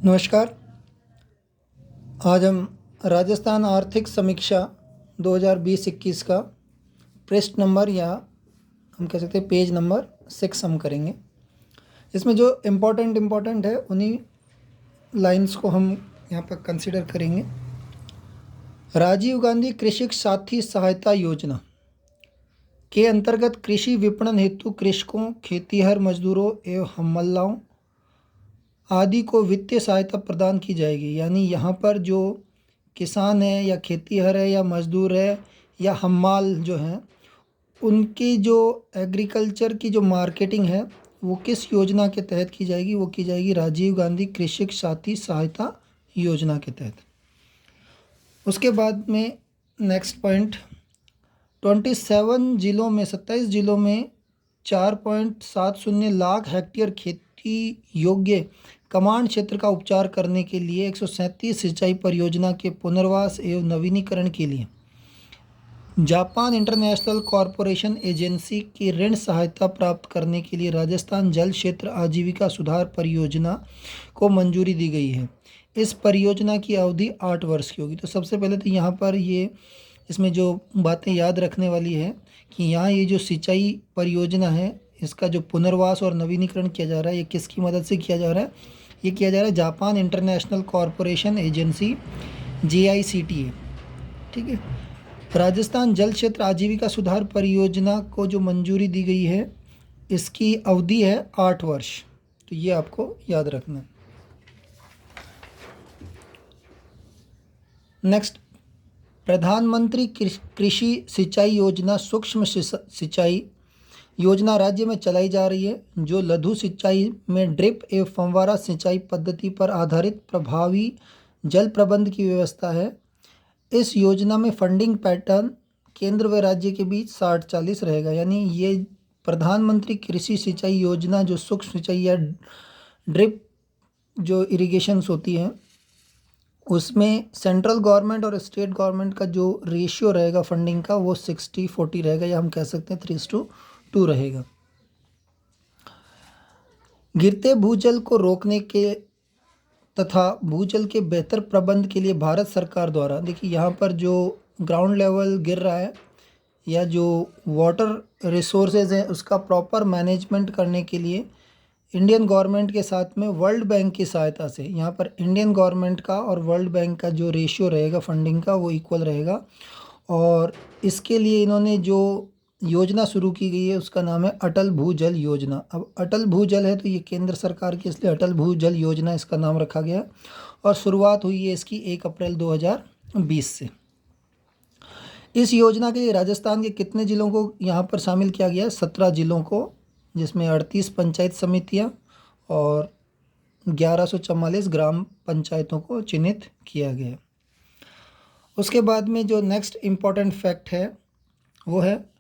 नमस्कार। आज हम राजस्थान आर्थिक समीक्षा 2020-21 का पृष्ठ नंबर या हम कह सकते हैं पेज नंबर 6 हम करेंगे। इसमें जो इम्पोर्टेंट है उन्हीं लाइंस को हम यहाँ पर कंसिडर करेंगे। राजीव गांधी कृषि साथी सहायता योजना के अंतर्गत कृषि विपणन हेतु कृषकों, खेतीहर मजदूरों एवं हम्मल्लाओं आदि को वित्तीय सहायता प्रदान की जाएगी। यानी यहाँ पर जो किसान है या खेतीहर है या मजदूर है या हम्माल जो हैं, उनकी जो एग्रीकल्चर की जो मार्केटिंग है वो किस योजना के तहत की जाएगी? वो की जाएगी राजीव गांधी कृषि साथी सहायता योजना के तहत। उसके बाद में नेक्स्ट पॉइंट, 27 जिलों में 4.70 लाख हेक्टेयर खेती योग्य कमांड क्षेत्र का उपचार करने के लिए 137 सिंचाई परियोजना के पुनर्वास एवं नवीनीकरण के लिए जापान इंटरनेशनल कॉरपोरेशन एजेंसी की ऋण सहायता प्राप्त करने के लिए राजस्थान जल क्षेत्र आजीविका सुधार परियोजना को मंजूरी दी गई है। इस परियोजना की अवधि 8 वर्ष की होगी। तो सबसे पहले तो यहाँ पर इसमें जो बातें याद रखने वाली है कि यहाँ ये जो सिंचाई परियोजना है, इसका जो पुनर्वास और नवीनीकरण किया जा रहा है, ये किसकी मदद से किया जा रहा है? ये किया जा रहा है Japan international corporation agency JICTA। ठीक है। राजस्थान जल क्षेत्र आजीविका सुधार परियोजना को जो मंजूरी दी गई है, इसकी अवधि है 8 वर्ष। तो ये आपको याद रखना है। नेक्स्ट, प्रधानमंत्री कृषि सिंचाई योजना सूक्ष्म सिंचाई योजना राज्य में चलाई जा रही है, जो लघु सिंचाई में ड्रिप एवं फव्वारा सिंचाई पद्धति पर आधारित प्रभावी जल प्रबंध की व्यवस्था है। इस योजना में फंडिंग पैटर्न केंद्र व राज्य के बीच 60-40 रहेगा। यानी ये प्रधानमंत्री कृषि सिंचाई योजना जो सूक्ष्म सिंचाई या ड्रिप जो इरिगेशंस होती हैं, उसमें सेंट्रल गवर्नमेंट और स्टेट गवर्नमेंट का जो रेशियो रहेगा फंडिंग का, वो 60-40 रहेगा, या हम कह सकते हैं 3:2 रहेगा। गिरते भूजल को रोकने के तथा भूजल के बेहतर प्रबंध के लिए भारत सरकार द्वारा, देखिए यहाँ पर जो ग्राउंड लेवल गिर रहा है या जो वाटर रिसोर्सेज है उसका प्रॉपर मैनेजमेंट करने के लिए इंडियन गवर्नमेंट के साथ में वर्ल्ड बैंक की सहायता से, यहाँ पर इंडियन गवर्नमेंट का और वर्ल्ड बैंक का जो रेशियो रहेगा फंडिंग का वो इक्वल रहेगा। और इसके लिए इन्होंने जो योजना शुरू की गई है उसका नाम है अटल भूजल योजना। अब अटल भूजल है तो ये केंद्र सरकार की, इसलिए अटल भूजल योजना इसका नाम रखा गया। और शुरुआत हुई है इसकी 1 अप्रैल 2020 से। इस योजना के लिए राजस्थान के कितने जिलों को यहाँ पर शामिल किया गया है? 17 जिलों को, जिसमें 38 पंचायत समितियाँ और 1144 ग्राम पंचायतों को चिन्हित किया गया। उसके बाद में जो नेक्स्ट इम्पॉर्टेंट फैक्ट है वो है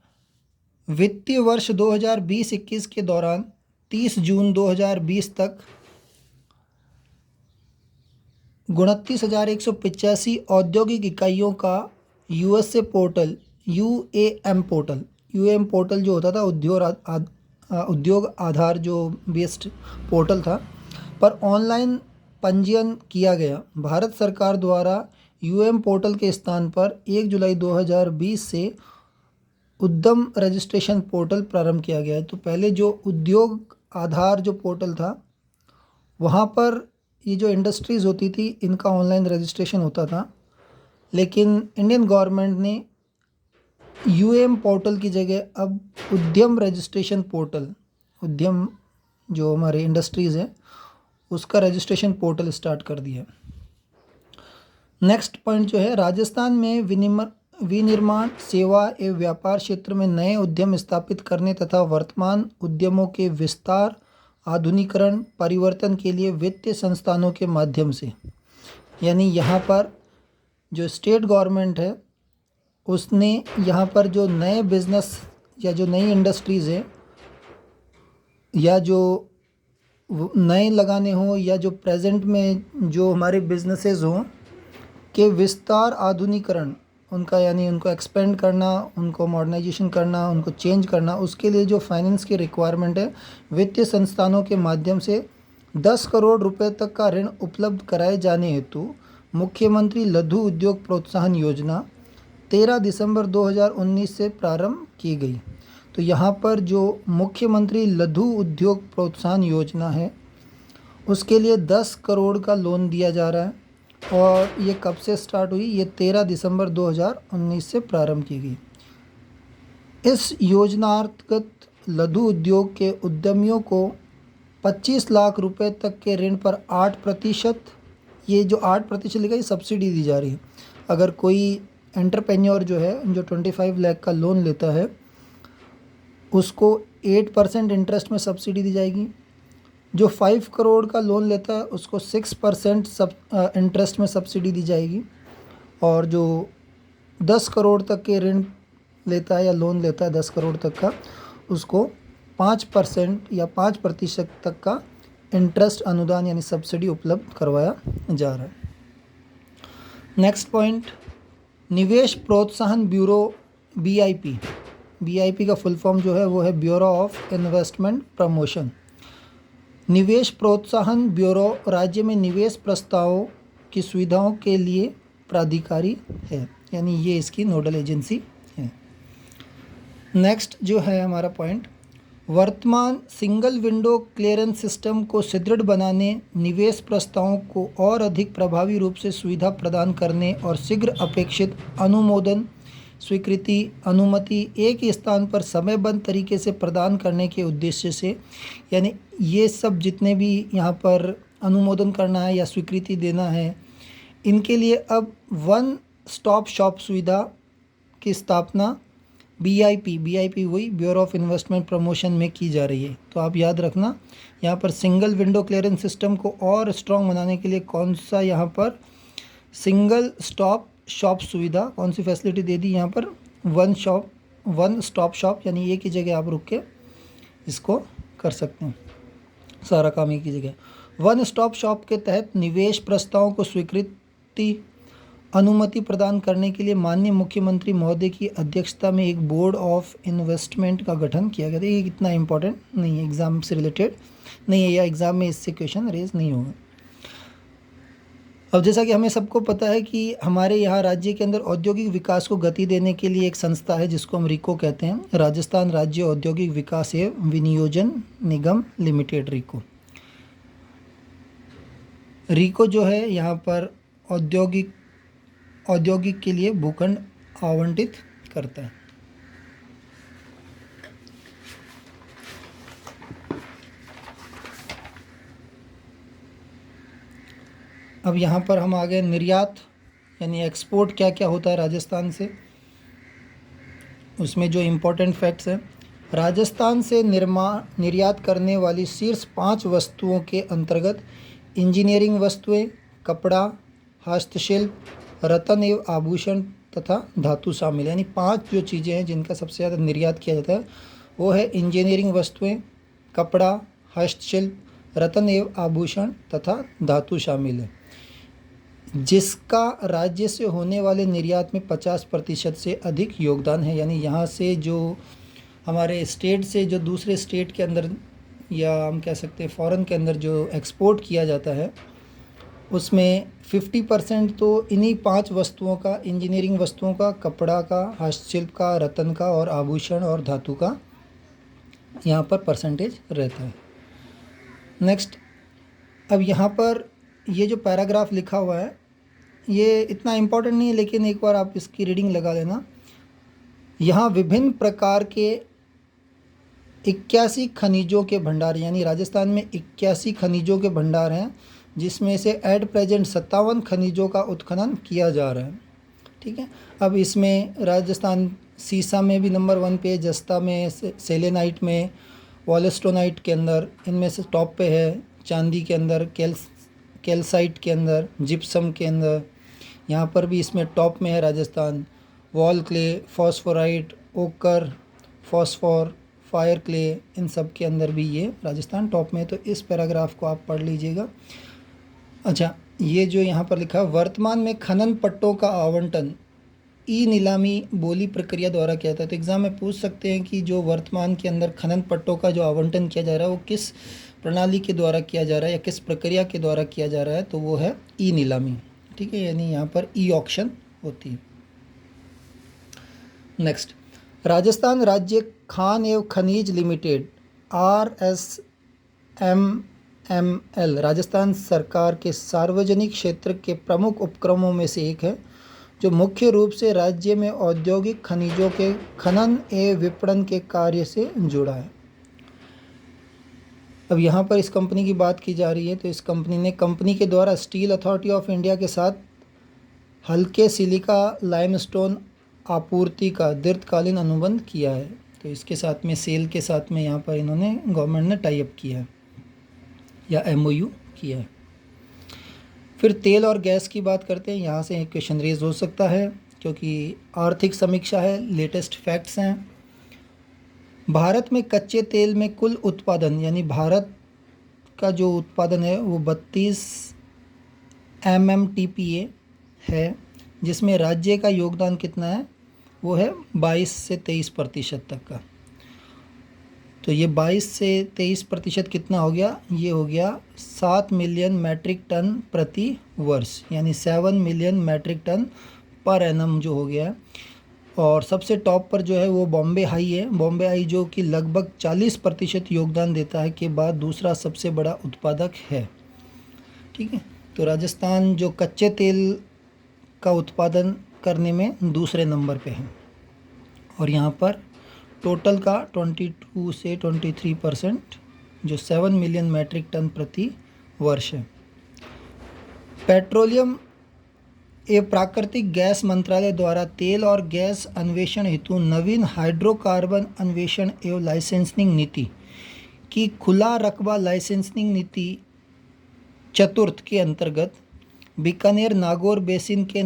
वित्तीय वर्ष 2020-21 के दौरान 30 जून 2020 तक 29,185 औद्योगिक इकाइयों का USA पोर्टल, UAM पोर्टल जो होता था उद्योग आधार जो बेस्ड पोर्टल था, पर ऑनलाइन पंजीयन किया गया। भारत सरकार द्वारा UAM पोर्टल के स्थान पर 1 जुलाई 2020 से उद्यम रजिस्ट्रेशन पोर्टल प्रारंभ किया गया है। तो पहले जो उद्योग आधार जो पोर्टल था, वहाँ पर ये जो इंडस्ट्रीज़ होती थी इनका ऑनलाइन रजिस्ट्रेशन होता था, लेकिन इंडियन गवर्नमेंट ने UAM पोर्टल की जगह अब उद्यम रजिस्ट्रेशन पोर्टल, उद्यम जो हमारे इंडस्ट्रीज़ हैं उसका रजिस्ट्रेशन पोर्टल स्टार्ट कर दिया। नेक्स्ट पॉइंट जो है, राजस्थान में विनिर्माण, सेवा एवं व्यापार क्षेत्र में नए उद्यम स्थापित करने तथा वर्तमान उद्यमों के विस्तार, आधुनिकीकरण, परिवर्तन के लिए वित्तीय संस्थानों के माध्यम से, यानी यहाँ पर जो स्टेट गवर्नमेंट है उसने यहाँ पर जो नए बिजनेस या जो नई इंडस्ट्रीज़ है या जो नए लगाने हों या जो प्रेजेंट में जो हमारे बिजनेसेस हों के विस्तार, आधुनिकीकरण उनका, यानी उनको एक्सपेंड करना, उनको मॉडर्नाइजेशन करना, उनको चेंज करना, उसके लिए जो फाइनेंस की रिक्वायरमेंट है वित्तीय संस्थानों के माध्यम से 10 करोड़ रुपए तक का ऋण उपलब्ध कराए जाने हेतु मुख्यमंत्री लघु उद्योग प्रोत्साहन योजना 13 दिसंबर 2019 से प्रारंभ की गई। तो यहाँ पर जो मुख्यमंत्री लघु उद्योग प्रोत्साहन योजना है उसके लिए 10 करोड़ का लोन दिया जा रहा है और ये कब से स्टार्ट हुई? ये 13 दिसंबर 2019 से प्रारंभ की गई। इस योजनांतर्गत लघु उद्योग के उद्यमियों को 25 लाख रुपए तक के ऋण पर 8%, ये जो 8% लिखा है सब्सिडी दी जा रही है। अगर कोई एंटरप्रेन्योर जो है जो 25 लाख का लोन लेता है उसको 8% इंटरेस्ट में सब्सिडी दी जाएगी। जो 5 करोड़ का लोन लेता है उसको 6% इंटरेस्ट में सब्सिडी दी जाएगी। और जो 10 करोड़ तक के ऋण लेता है या लोन लेता है 10 करोड़ तक का, उसको 5% या 5% तक का इंटरेस्ट अनुदान यानी सब्सिडी उपलब्ध करवाया जा रहा है। नेक्स्ट पॉइंट, निवेश प्रोत्साहन ब्यूरो BIP। BIP का फुल फॉर्म जो है वो है ब्यूरो ऑफ इन्वेस्टमेंट प्रमोशन। निवेश प्रोत्साहन ब्यूरो राज्य में निवेश प्रस्तावों की सुविधाओं के लिए प्राधिकारी है, यानी ये इसकी नोडल एजेंसी है। नेक्स्ट जो है हमारा पॉइंट, वर्तमान सिंगल विंडो क्लियरेंस सिस्टम को सुदृढ़ बनाने, निवेश प्रस्तावों को और अधिक प्रभावी रूप से सुविधा प्रदान करने और शीघ्र अपेक्षित अनुमोदन, स्वीकृति, अनुमति एक ही स्थान पर समयबद्ध तरीके से प्रदान करने के उद्देश्य से, यानी ये सब जितने भी यहाँ पर अनुमोदन करना है या स्वीकृति देना है, इनके लिए अब वन स्टॉप शॉप सुविधा की स्थापना BIP वही ब्यूरो ऑफ इन्वेस्टमेंट प्रमोशन में की जा रही है। तो आप याद रखना, यहाँ पर सिंगल विंडो क्लियरेंस सिस्टम को और स्ट्रॉन्ग बनाने के लिए कौन सा यहाँ पर सिंगल स्टॉप शॉप सुविधा, कौन सी फैसिलिटी दे दी यहाँ पर? वन स्टॉप शॉप, यानी एक ही जगह आप रुक के इसको कर सकते हैं, सारा काम एक ही जगह। वन स्टॉप शॉप के तहत निवेश प्रस्तावों को स्वीकृति, अनुमति प्रदान करने के लिए माननीय मुख्यमंत्री महोदय की अध्यक्षता में एक बोर्ड ऑफ इन्वेस्टमेंट का गठन किया गया था। ये इतना इम्पोर्टेंट नहीं है, एग्ज़ाम से रिलेटेड नहीं है या एग्ज़ाम में इससे क्वेश्चन रेज नहीं होगा। अब जैसा कि हमें सबको पता है कि हमारे यहाँ राज्य के अंदर औद्योगिक विकास को गति देने के लिए एक संस्था है जिसको हम RICO कहते हैं, राजस्थान राज्य औद्योगिक विकास एवं विनियोजन निगम लिमिटेड, RICO जो है यहाँ पर औद्योगिक के लिए भूखंड आवंटित करता है। अब यहाँ पर हम आ गए निर्यात, यानी एक्सपोर्ट क्या क्या होता है राजस्थान से, उसमें जो इम्पोर्टेंट फैक्ट्स हैं। राजस्थान से निर्यात करने वाली शीर्ष 5 वस्तुओं के अंतर्गत इंजीनियरिंग वस्तुएं, कपड़ा, हस्तशिल्प, रत्न एवं आभूषण तथा धातु शामिल, यानी 5 जो चीज़ें हैं जिनका सबसे ज़्यादा निर्यात किया जाता है वो है इंजीनियरिंग वस्तुएं, कपड़ा, हस्तशिल्प, रत्न एवं आभूषण तथा धातु शामिल है, जिसका राज्य से होने वाले निर्यात में 50% से अधिक योगदान है। यानी यहाँ से जो हमारे स्टेट से जो दूसरे स्टेट के अंदर या हम कह सकते हैं फॉरेन के अंदर जो एक्सपोर्ट किया जाता है उसमें 50% तो इन्हीं 5 वस्तुओं का, इंजीनियरिंग वस्तुओं का, कपड़ा का, हस्तशिल्प का, रत्न का और आभूषण और धातु का यहाँ पर परसेंटेज रहता है। नेक्स्ट, अब यहाँ पर ये जो पैराग्राफ लिखा हुआ है ये इतना इम्पोर्टेंट नहीं है, लेकिन एक बार आप इसकी रीडिंग लगा लेना। यहाँ विभिन्न प्रकार के 81 खनिजों के भंडार, यानी राजस्थान में 81 खनिजों के भंडार हैं, जिसमें से एट प्रेजेंट 57 खनिजों का उत्खनन किया जा रहा है। ठीक है, अब इसमें राजस्थान सीसा में भी नंबर 1 पे, जस्ता में, सेलेनाइट में, वॉलेस्टोनाइट के अंदर इनमें से टॉप पे है, चांदी के अंदर, कैल्साइट के अंदर, जिप्सम के अंदर, यहाँ पर भी इसमें टॉप में है राजस्थान, वॉल क्ले, फॉस्फोराइट, ओकर, फॉस्फोर, फायर क्ले, इन सब के अंदर भी ये राजस्थान टॉप में है। तो इस पैराग्राफ को आप पढ़ लीजिएगा। अच्छा, ये जो यहाँ पर लिखा है, वर्तमान में खनन पट्टों का आवंटन ई नीलामी बोली प्रक्रिया द्वारा किया जाता है। तो एग्ज़ाम में पूछ सकते हैं कि जो वर्तमान के अंदर खनन पट्टों का जो आवंटन किया जा रहा है वो किस प्रणाली के द्वारा किया जा रहा है या किस प्रक्रिया के द्वारा किया जा रहा है, तो वो है ई नीलामी। ठीक है, यानी यहाँ पर ई ऑक्शन होती है। नेक्स्ट, राजस्थान राज्य खान एवं खनिज लिमिटेड RSMML राजस्थान सरकार के सार्वजनिक क्षेत्र के प्रमुख उपक्रमों में से एक है जो मुख्य रूप से राज्य में औद्योगिक खनिजों के खनन एवं विपणन के कार्य से जुड़ा है। अब यहाँ पर इस कंपनी की बात की जा रही है, तो इस कंपनी के द्वारा स्टील अथॉरिटी ऑफ इंडिया के साथ हल्के सिलिका लाइमस्टोन आपूर्ति का दीर्घकालीन अनुबंध किया है। तो इसके साथ में सेल के साथ में यहाँ पर इन्होंने गवर्नमेंट ने टाई अप किया है या MOU किया है। फिर तेल और गैस की बात करते हैं। यहाँ से एक क्वेश्चन रेज हो सकता है क्योंकि आर्थिक समीक्षा है, लेटेस्ट फैक्ट्स हैं। भारत में कच्चे तेल में कुल उत्पादन यानी भारत का जो उत्पादन है वो 32 MMTPA है, जिसमें राज्य का योगदान कितना है, वो है 22 से 23% तक का। तो ये 22 से 23% कितना हो गया, ये हो गया 7 मिलियन मैट्रिक टन प्रति वर्ष, यानी 7 million metric ton per annum जो हो गया है। और सबसे टॉप पर जो है वो बॉम्बे हाई है, बॉम्बे हाई जो कि लगभग 40% योगदान देता है के बाद दूसरा सबसे बड़ा उत्पादक है। ठीक है, तो राजस्थान जो कच्चे तेल का उत्पादन करने में दूसरे नंबर पे है और यहाँ पर टोटल का 22 से 23% जो 7 मिलियन मैट्रिक टन प्रति वर्ष है। पेट्रोलियम एवं प्राकृतिक गैस मंत्रालय द्वारा तेल और गैस अन्वेषण हेतु नवीन हाइड्रोकार्बन अन्वेषण एवं लाइसेंसिंग नीति की खुला रकबा लाइसेंसिंग नीति चतुर्थ के अंतर्गत बीकानेर नागौर बेसिन के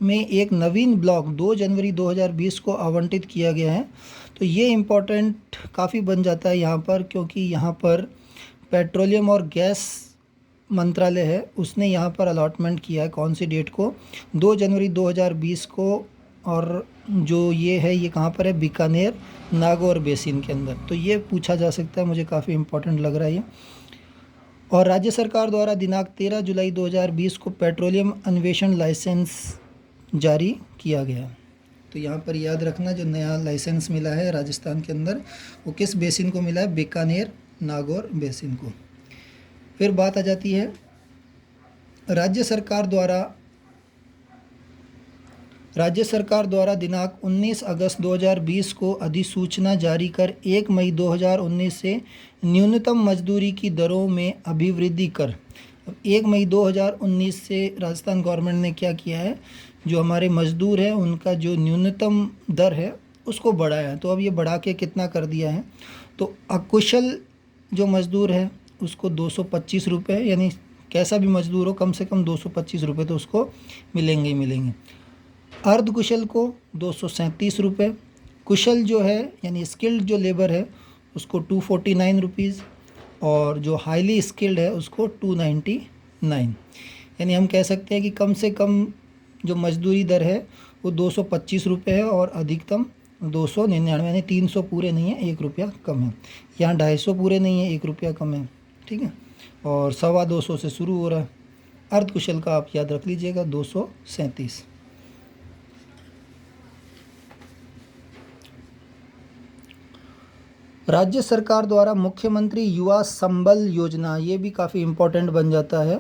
में एक नवीन ब्लॉक 2 जनवरी 2020 को आवंटित किया गया है। तो ये इम्पोर्टेंट काफ़ी बन जाता है यहाँ पर, क्योंकि यहाँ पर पेट्रोलियम और गैस मंत्रालय है उसने यहाँ पर अलॉटमेंट किया है कौन सी डेट को, 2 जनवरी 2020 को। और जो ये है ये कहाँ पर है, बीकानेर नागौर बेसिन के अंदर। तो ये पूछा जा सकता है, मुझे काफ़ी इम्पोर्टेंट लग रहा है ये। और राज्य सरकार द्वारा दिनांक 13 जुलाई 2020 को पेट्रोलियम अन्वेषण लाइसेंस जारी किया गया। तो यहाँ पर याद रखना जो नया लाइसेंस मिला है राजस्थान के अंदर वो किस बेसिन को मिला है, बीकानेर नागौर बेसिन को। फिर बात आ जाती है राज्य सरकार द्वारा दिनांक 19 अगस्त 2020 को अधिसूचना जारी कर 1 मई 2019 से न्यूनतम मजदूरी की दरों में अभिवृद्धि कर। अब 1 मई 2019 से राजस्थान गवर्नमेंट ने क्या किया है, जो हमारे मज़दूर हैं उनका जो न्यूनतम दर है उसको बढ़ाया है। तो अब ये बढ़ा के कितना कर दिया है, तो अकुशल जो मज़दूर है उसको 225 रुपये, यानी कैसा भी मज़दूर हो कम से कम 225 रुपये तो उसको मिलेंगे ही मिलेंगे। अर्धकुशल को 237 रुपये, कुशल जो है यानी स्किल्ड जो लेबर है उसको 249 रुपीज़ और जो हाईली स्किल्ड है उसको 299। यानी हम कह सकते हैं कि कम से कम जो मजदूरी दर है वो 225 रुपये है और अधिकतम 299, यानी 300 पूरे नहीं है, 1 रुपया कम है। यहाँ 250 पूरे नहीं है, 1 रुपया कम है। ठीक है, और 225 से शुरू हो रहा है। अर्धकुशल का आप याद रख लीजिएगा 237। राज्य सरकार द्वारा मुख्यमंत्री युवा संबल योजना, ये भी काफ़ी इम्पोर्टेंट बन जाता है।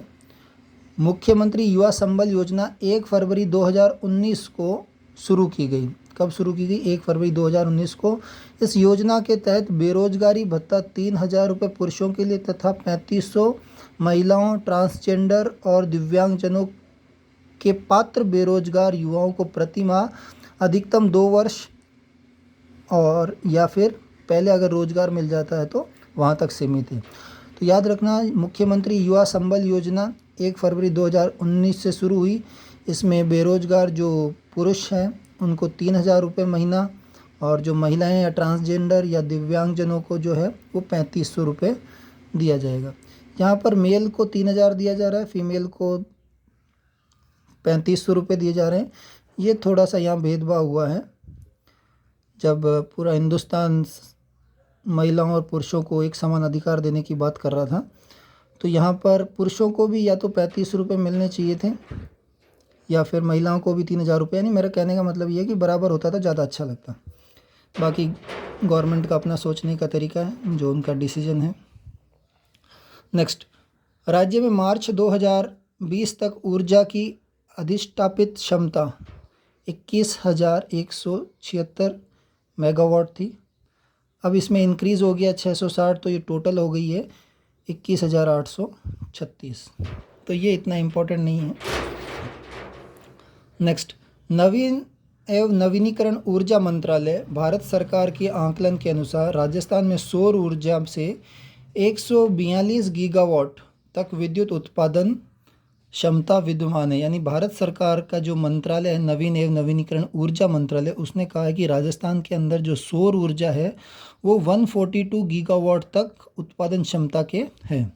मुख्यमंत्री युवा संबल योजना 1 फरवरी 2019 को शुरू की गई। कब शुरू की गई, 1 फरवरी 2019 को। इस योजना के तहत बेरोजगारी भत्ता 3000 रुपये पुरुषों के लिए तथा 3500 महिलाओं, ट्रांसजेंडर और दिव्यांगजनों के पात्र बेरोजगार युवाओं को प्रति माह अधिकतम 2 वर्ष और या फिर पहले अगर रोजगार मिल जाता है तो वहाँ तक सीमित है। तो याद रखना मुख्यमंत्री युवा संबल योजना 1 फरवरी 2019 से शुरू हुई। इसमें बेरोजगार जो पुरुष हैं उनको 3000 रुपये महीना और जो महिलाएं या ट्रांसजेंडर या दिव्यांगजनों को जो है वो 3500 रुपये दिया जाएगा। यहाँ पर मेल को 3000 दिया जा रहा है, फीमेल को 3500 रुपये दिए जा रहे हैं। ये थोड़ा सा यहाँ भेदभाव हुआ है। जब पूरा हिंदुस्तान महिलाओं और पुरुषों को एक समान अधिकार देने की बात कर रहा था, तो यहाँ पर पुरुषों को भी या तो 35 रुपये मिलने चाहिए थे या फिर महिलाओं को भी 3,000 रुपये। यानी मेरा कहने का मतलब ये है कि बराबर होता तो ज़्यादा अच्छा लगता। बाकी गवर्नमेंट का अपना सोचने का तरीका है, जो उनका डिसीजन है। नेक्स्ट, राज्य में मार्च 2020 तक ऊर्जा की अधिष्ठापित क्षमता 21,176 मेगावाट थी। अब इसमें इंक्रीज़ हो गया 660, तो ये टोटल हो गई है 21,836। तो ये इतना इम्पोर्टेंट नहीं है। नेक्स्ट, नवीन एवं नवीनीकरण ऊर्जा मंत्रालय भारत सरकार के आंकलन के अनुसार राजस्थान में सौर ऊर्जा से 142 गीगावाट तक विद्युत उत्पादन क्षमता विद्यमान है। यानी भारत सरकार का जो मंत्रालय है, नवीन एवं नवीनीकरण ऊर्जा मंत्रालय, उसने कहा है कि राजस्थान के अंदर जो सौर ऊर्जा है वो 142 गीगावाट तक उत्पादन क्षमता के हैं।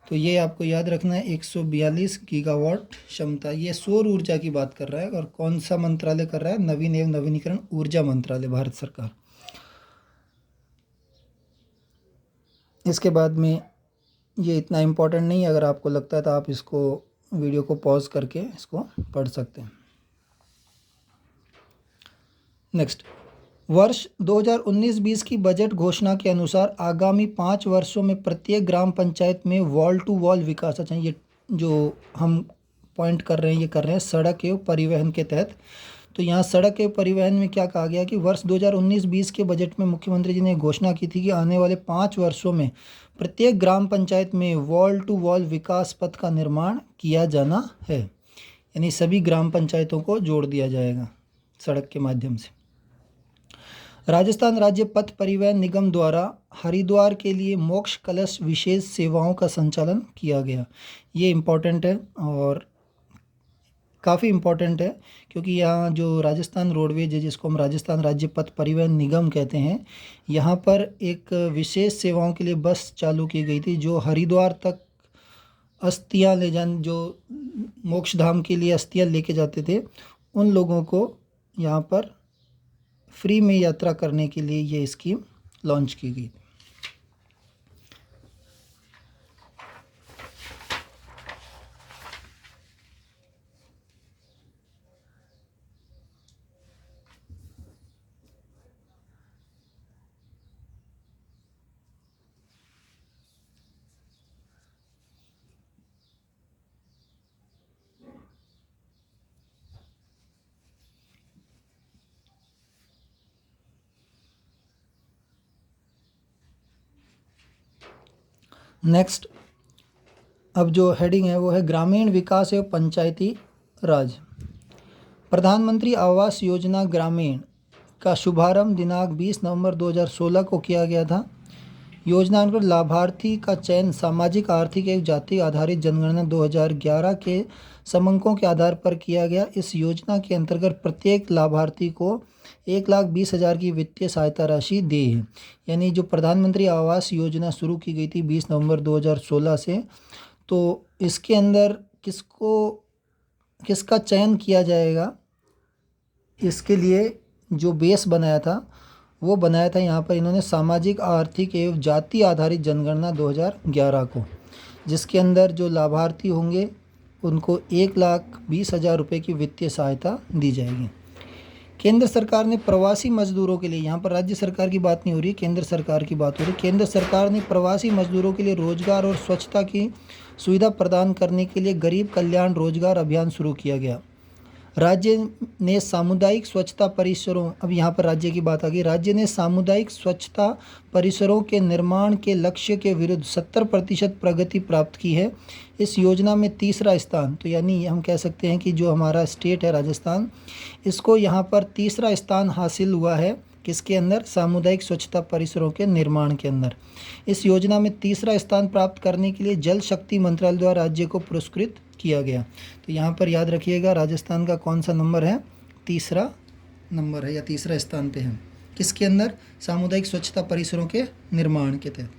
तो ये आपको याद रखना है, 142 गीगावाट क्षमता, ये सौर ऊर्जा की बात कर रहा है। और कौन सा मंत्रालय कर रहा है? नवीन एवं नवीनीकरण ऊर्जा मंत्रालय, भारत सरकार। इसके बाद में ये इतना इम्पोर्टेंट नहीं है, अगर आपको लगता है तो आप इसको वीडियो को पॉज करके इसको पढ़ सकते हैं। नेक्स्ट, वर्ष 2019-20 की बजट घोषणा के अनुसार आगामी 5 वर्षों में प्रत्येक ग्राम पंचायत में वॉल टू वॉल विकास, अच्छा ये जो हम पॉइंट कर रहे हैं, ये कर रहे हैं सड़क एवं परिवहन के तहत। तो यहाँ सड़क एवं परिवहन में क्या कहा गया कि वर्ष 2019-20 के बजट में मुख्यमंत्री जी ने घोषणा की थी कि आने वाले 5 वर्षों में प्रत्येक ग्राम पंचायत में वॉल टू वॉल विकास पथ का निर्माण किया जाना है। यानी सभी ग्राम पंचायतों को जोड़ दिया जाएगा सड़क के माध्यम से। राजस्थान राज्य पथ परिवहन निगम द्वारा हरिद्वार के लिए मोक्ष कलश विशेष सेवाओं का संचालन किया गया। ये इम्पोर्टेंट है और काफ़ी इम्पोर्टेंट है, क्योंकि यहाँ जो राजस्थान रोडवेज है, जिसको हम राजस्थान राज्य पथ परिवहन निगम कहते हैं, यहाँ पर एक विशेष सेवाओं के लिए बस चालू की गई थी, जो हरिद्वार तक अस्थियाँ ले जान, जो मोक्ष धाम के लिए अस्थियाँ लेके जाते थे, उन लोगों को यहाँ पर फ्री में यात्रा करने के लिए ये स्कीम लॉन्च की गई। नेक्स्ट, अब जो हेडिंग है वो है ग्रामीण विकास एवं पंचायती राज। प्रधानमंत्री आवास योजना ग्रामीण का शुभारंभ दिनांक 20 नवंबर 2016 को किया गया था। योजना अंतर्गत लाभार्थी का चयन सामाजिक, आर्थिक एवं जाति आधारित जनगणना 2011 के समंकों के आधार पर किया गया। इस योजना के अंतर्गत प्रत्येक लाभार्थी को 1,20,000 की वित्तीय सहायता राशि दी है। यानी जो प्रधानमंत्री आवास योजना शुरू की गई थी 20 नवंबर 2016 से, तो इसके अंदर किसका चयन किया जाएगा, इसके लिए जो बेस बनाया था वो बनाया था यहाँ पर इन्होंने सामाजिक, आर्थिक एवं जाति आधारित जनगणना 2011 को, जिसके अंदर जो लाभार्थी होंगे उनको 1,20,000 रुपये की वित्तीय सहायता दी जाएगी। केंद्र सरकार ने प्रवासी मजदूरों के लिए, यहाँ पर राज्य सरकार की बात नहीं हो रही, केंद्र सरकार की बात हो रही, केंद्र सरकार ने प्रवासी मजदूरों के लिए रोजगार और स्वच्छता की सुविधा प्रदान करने के लिए गरीब कल्याण रोजगार अभियान शुरू किया गया। राज्य ने सामुदायिक स्वच्छता परिसरों, अब यहाँ पर राज्य की बात आ गई, राज्य ने सामुदायिक स्वच्छता परिसरों के निर्माण के लक्ष्य के विरुद्ध 70% प्रगति प्राप्त की है। इस योजना में तीसरा स्थान, तो यानी हम कह सकते हैं कि जो हमारा स्टेट है राजस्थान, इसको यहाँ पर तीसरा स्थान हासिल हुआ है। किसके अंदर? सामुदायिक स्वच्छता परिसरों के निर्माण के अंदर। इस योजना में तीसरा स्थान प्राप्त करने के लिए जल शक्ति मंत्रालय द्वारा राज्य को पुरस्कृत किया गया। तो यहाँ पर याद रखिएगा राजस्थान का कौन सा नंबर है? तीसरा नंबर है या तीसरा स्थान पे है। किसके अंदर? सामुदायिक स्वच्छता परिसरों के निर्माण के तहत।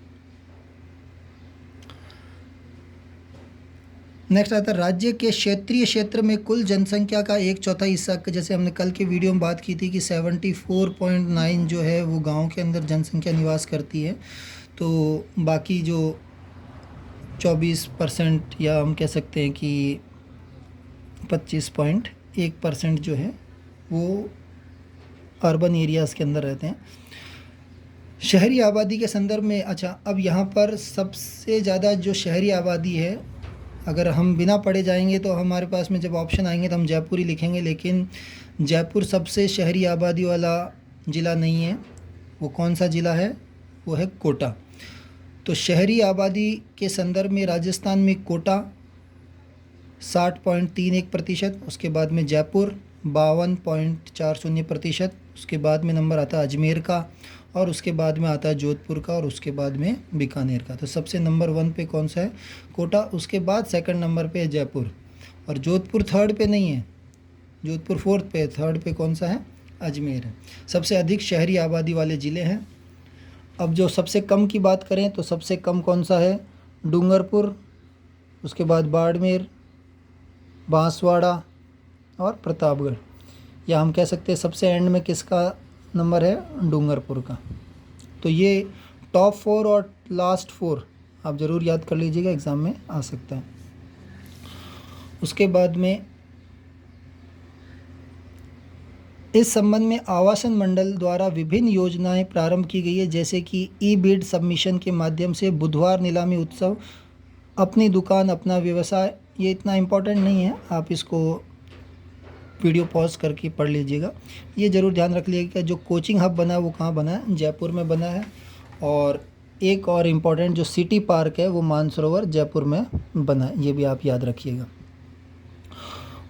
नेक्स्ट आता है राज्य के क्षेत्रीय क्षेत्र में कुल जनसंख्या का 1/4 हिस्सा, जैसे हमने कल के वीडियो में बात की थी कि 74.9 जो है वो गांव के अंदर जनसंख्या निवास करती है, तो बाकी जो 24% या हम कह सकते हैं कि 25.1% जो है वो अर्बन एरियाज़ के अंदर रहते हैं। शहरी आबादी के संदर्भ में, अच्छा अब यहाँ पर सबसे ज़्यादा जो शहरी आबादी है, अगर हम बिना पढ़े जाएंगे तो हमारे पास में जब ऑप्शन आएंगे तो हम जयपुर ही लिखेंगे, लेकिन जयपुर सबसे शहरी आबादी वाला ज़िला नहीं है। वो कौन सा ज़िला है? वो है कोटा। तो शहरी आबादी के संदर्भ में राजस्थान में कोटा 60.31%, उसके बाद में जयपुर 52.40%, उसके बाद में नंबर आता है अजमेर का, और उसके बाद में आता है जोधपुर का, और उसके बाद में बीकानेर का। तो सबसे नंबर 1 पे कौन सा है? कोटा। उसके बाद सेकंड नंबर पे है जयपुर, और जोधपुर थर्ड पे नहीं है, जोधपुर फोर्थ पे, थर्ड पे कौन सा है? अजमेर है। सबसे अधिक शहरी आबादी वाले ज़िले हैं। अब जो सबसे कम की बात करें तो सबसे कम कौन सा है? डूंगरपुर, उसके बाद बाड़मेर, बांसवाड़ा और प्रतापगढ़। या हम कह सकते हैं सबसे एंड में किसका नंबर है? डूंगरपुर का। तो ये टॉप 4 और लास्ट 4 आप ज़रूर याद कर लीजिएगा, एग्ज़ाम में आ सकता है। उसके बाद में इस संबंध में आवासन मंडल द्वारा विभिन्न योजनाएं प्रारंभ की गई है, जैसे कि ई बिड सबमिशन के माध्यम से बुधवार नीलामी उत्सव, अपनी दुकान अपना व्यवसाय। ये इतना इम्पोर्टेंट नहीं है, आप इसको वीडियो पॉज करके पढ़ लीजिएगा। ये ज़रूर ध्यान रख लीजिएगा जो कोचिंग हब बना है वो कहाँ बना है? जयपुर में बना है। और एक और इम्पॉर्टेंट जो सिटी पार्क है वो मानसरोवर जयपुर में बना है, ये भी आप याद रखिएगा।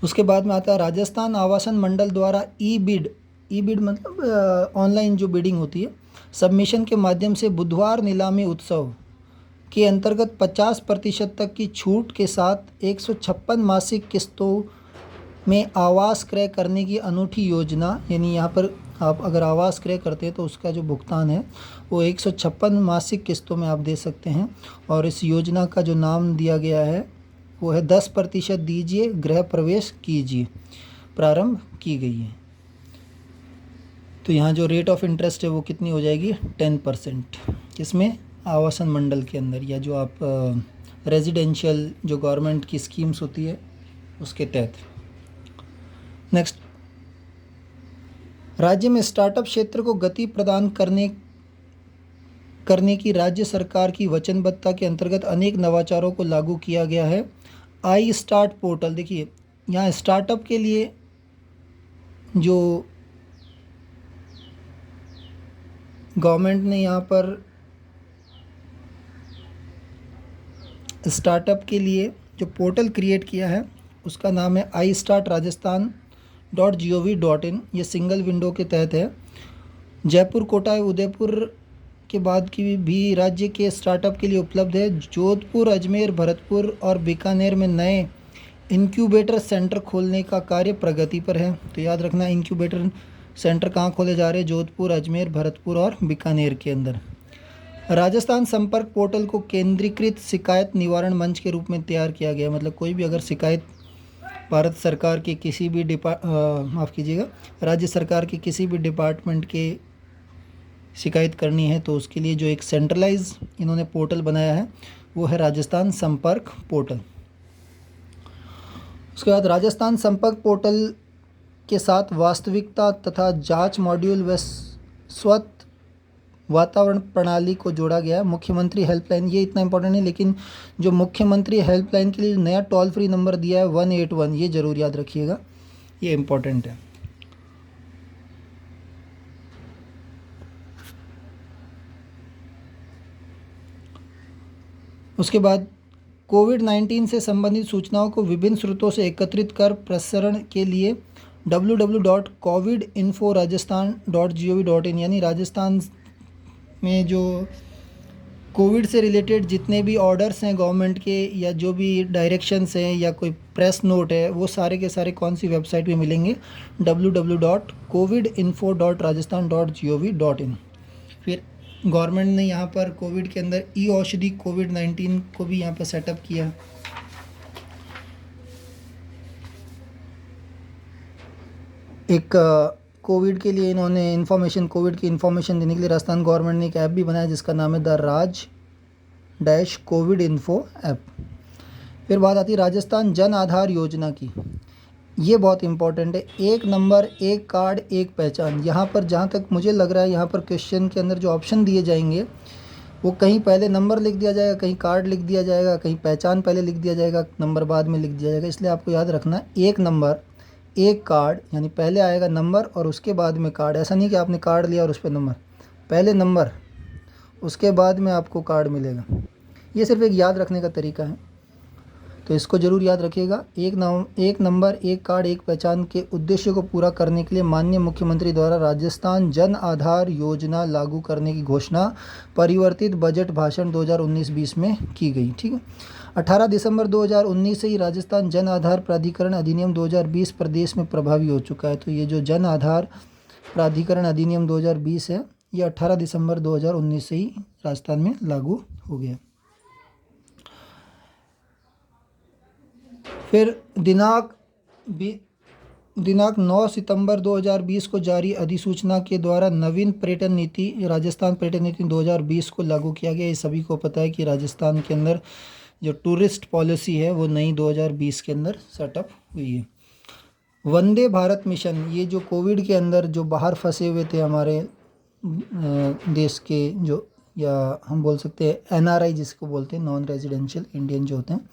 उसके बाद में आता है राजस्थान आवासन मंडल द्वारा ई बिड मतलब ऑनलाइन जो बिडिंग होती है, सबमिशन के माध्यम से बुधवार नीलामी उत्सव के अंतर्गत 50% तक की छूट के साथ 156 मासिक किस्तों में आवास क्रय करने की अनूठी योजना। यानी यहाँ पर आप अगर आवास क्रय करते हैं तो उसका जो भुगतान है वो 156 मासिक किस्तों में आप दे सकते हैं। और इस योजना का जो नाम दिया गया है वो है 10% दीजिए गृह प्रवेश कीजिए, प्रारंभ की गई है। तो यहाँ जो रेट ऑफ इंटरेस्ट है वो कितनी हो जाएगी? 10%। किसमें? आवासन मंडल के अंदर, या जो आप रेजिडेंशियल जो गवर्नमेंट की स्कीम्स होती है उसके तहत। नेक्स्ट, राज्य में स्टार्टअप क्षेत्र को गति प्रदान करने की राज्य सरकार की वचनबद्धता के अंतर्गत अनेक नवाचारों को लागू किया गया है। आई स्टार्ट पोर्टल, देखिए यहाँ स्टार्टअप के लिए जो गवर्नमेंट ने यहाँ पर स्टार्टअप के लिए जो पोर्टल क्रिएट किया है उसका नाम है iStartRajasthan.gov.in। ये सिंगल विंडो के तहत है। जयपुर, कोटा, उदयपुर के बाद की भी राज्य के स्टार्टअप के लिए उपलब्ध है। जोधपुर, अजमेर, भरतपुर और बीकानेर में नए इंक्यूबेटर सेंटर खोलने का कार्य प्रगति पर है। तो याद रखना, इंक्यूबेटर सेंटर कहाँ खोले जा रहे हैं? जोधपुर, अजमेर, भरतपुर और बीकानेर के अंदर। राजस्थान संपर्क पोर्टल को केंद्रीकृत शिकायत निवारण मंच के रूप में तैयार किया गया। मतलब कोई भी अगर शिकायत भारत सरकार के किसी भी राज्य सरकार के किसी भी डिपार्टमेंट के शिकायत करनी है तो उसके लिए जो एक सेंट्रलाइज इन्होंने पोर्टल बनाया है वो है राजस्थान संपर्क पोर्टल। उसके बाद राजस्थान संपर्क पोर्टल के साथ वास्तविकता तथा जांच मॉड्यूल व स्वत वातावरण प्रणाली को जोड़ा गया है। मुख्यमंत्री हेल्पलाइन, ये इतना इंपॉर्टेंट है, लेकिन जो मुख्यमंत्री हेल्पलाइन के लिए नया टोल फ्री नंबर दिया है 181, ये ज़रूर याद रखिएगा, ये इम्पोर्टेंट है। उसके बाद कोविड-19 से संबंधित सूचनाओं को विभिन्न स्रोतों से एकत्रित कर प्रसारण के लिए www.covidinforajasthan.gov.in, यानी राजस्थान में जो कोविड से रिलेटेड जितने भी ऑर्डर्स हैं गवर्नमेंट के, या जो भी डायरेक्शंस हैं या कोई प्रेस नोट है, वो सारे के सारे कौन सी वेबसाइट पे मिलेंगे? www.covidinfo.rajasthan.gov.in। फिर गवर्नमेंट ने यहाँ पर कोविड के अंदर ई औषधि कोविड-19 को भी यहाँ पर सेटअप किया। एक कोविड के लिए इन्होंने इन्फॉर्मेशन कोविड की इन्फॉर्मेशन देने के लिए राजस्थान गवर्नमेंट ने एक ऐप भी बनाया जिसका नाम है the Raj dash Covid info app. फिर बात आती है राजस्थान जन आधार योजना की। ये बहुत इंपॉर्टेंट है। एक नंबर, एक कार्ड, एक पहचान। यहाँ पर जहाँ तक मुझे लग रहा है, यहाँ पर क्वेश्चन के अंदर जो ऑप्शन दिए जाएंगे वो कहीं पहले नंबर लिख दिया जाएगा, कहीं कार्ड लिख दिया जाएगा, कहीं पहचान पहले लिख दिया जाएगा, नंबर बाद में लिख दिया जाएगा। इसलिए आपको याद रखना है एक नंबर एक कार्ड, यानी पहले आएगा नंबर और उसके बाद में कार्ड। ऐसा नहीं कि आपने कार्ड लिया और उस पर नंबर, पहले नंबर उसके बाद में आपको कार्ड मिलेगा। ये सिर्फ एक याद रखने का तरीका है, तो इसको ज़रूर याद रखिएगा। एक नंबर एक कार्ड एक पहचान के उद्देश्य को पूरा करने के लिए माननीय मुख्यमंत्री द्वारा राजस्थान जन आधार योजना लागू करने की घोषणा परिवर्तित बजट भाषण 2019-20 में की गई। ठीक है, 18 दिसंबर 2019 से ही राजस्थान जन आधार प्राधिकरण अधिनियम 2020 प्रदेश में प्रभावी हो चुका है। तो ये जो जन आधार प्राधिकरण अधिनियम 2020 है, ये 18 दिसंबर 2019 से ही राजस्थान में लागू हो गया। फिर दिनांक 9 सितंबर 2020 को जारी अधिसूचना के द्वारा नवीन पर्यटन नीति राजस्थान पर्यटन नीति 2020 को लागू किया गया। ये सभी को पता है कि राजस्थान के अंदर जो टूरिस्ट पॉलिसी है वो नई 2020 के अंदर सेटअप हुई है। वंदे भारत मिशन, ये जो कोविड के अंदर जो बाहर फंसे हुए थे हमारे देश के, जो या हम बोल सकते हैं NRI जिसको बोलते हैं, नॉन रेजिडेंशियल इंडियन जो होते हैं,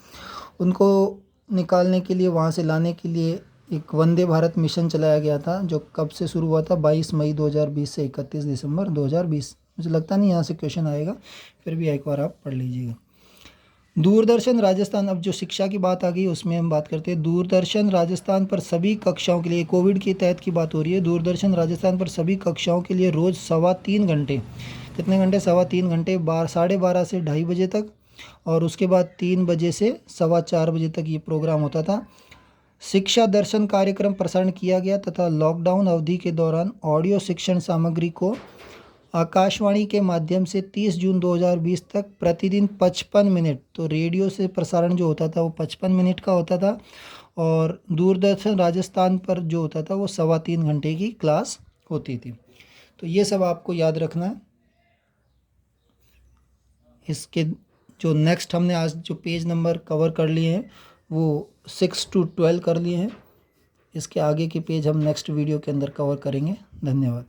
उनको निकालने के लिए, वहाँ से लाने के लिए एक वंदे भारत मिशन चलाया गया था, जो कब से शुरू हुआ था 22 मई 2020 से 31 दिसंबर 2020। मुझे लगता नहीं यहाँ से क्वेश्चन आएगा, फिर भी एक बार आप पढ़ लीजिएगा। दूरदर्शन राजस्थान, अब जो शिक्षा की बात आ गई उसमें हम बात करते हैं। दूरदर्शन राजस्थान पर सभी कक्षाओं के लिए, कोविड के तहत की बात हो रही है, दूरदर्शन राजस्थान पर सभी कक्षाओं के लिए रोज़ 3.25 घंटे, कितने घंटे, 3.25 घंटे, 12:30 से 2:30 बजे तक, और उसके बाद 3 बजे से 4:15 बजे तक ये प्रोग्राम होता था। शिक्षा दर्शन कार्यक्रम प्रसारण किया गया तथा लॉकडाउन अवधि के दौरान ऑडियो शिक्षण सामग्री को आकाशवाणी के माध्यम से 30 जून 2020 तक प्रतिदिन 55 मिनट, तो रेडियो से प्रसारण जो होता था वो 55 मिनट का होता था, और दूरदर्शन राजस्थान पर जो होता था वो 3.25 घंटे की क्लास होती थी। तो ये सब आपको याद रखना है। इसके जो नेक्स्ट हमने आज जो पेज नंबर कवर कर लिए हैं वो 6 to 12 कर लिए हैं। इसके आगे के पेज हम नेक्स्ट वीडियो के अंदर कवर करेंगे। धन्यवाद।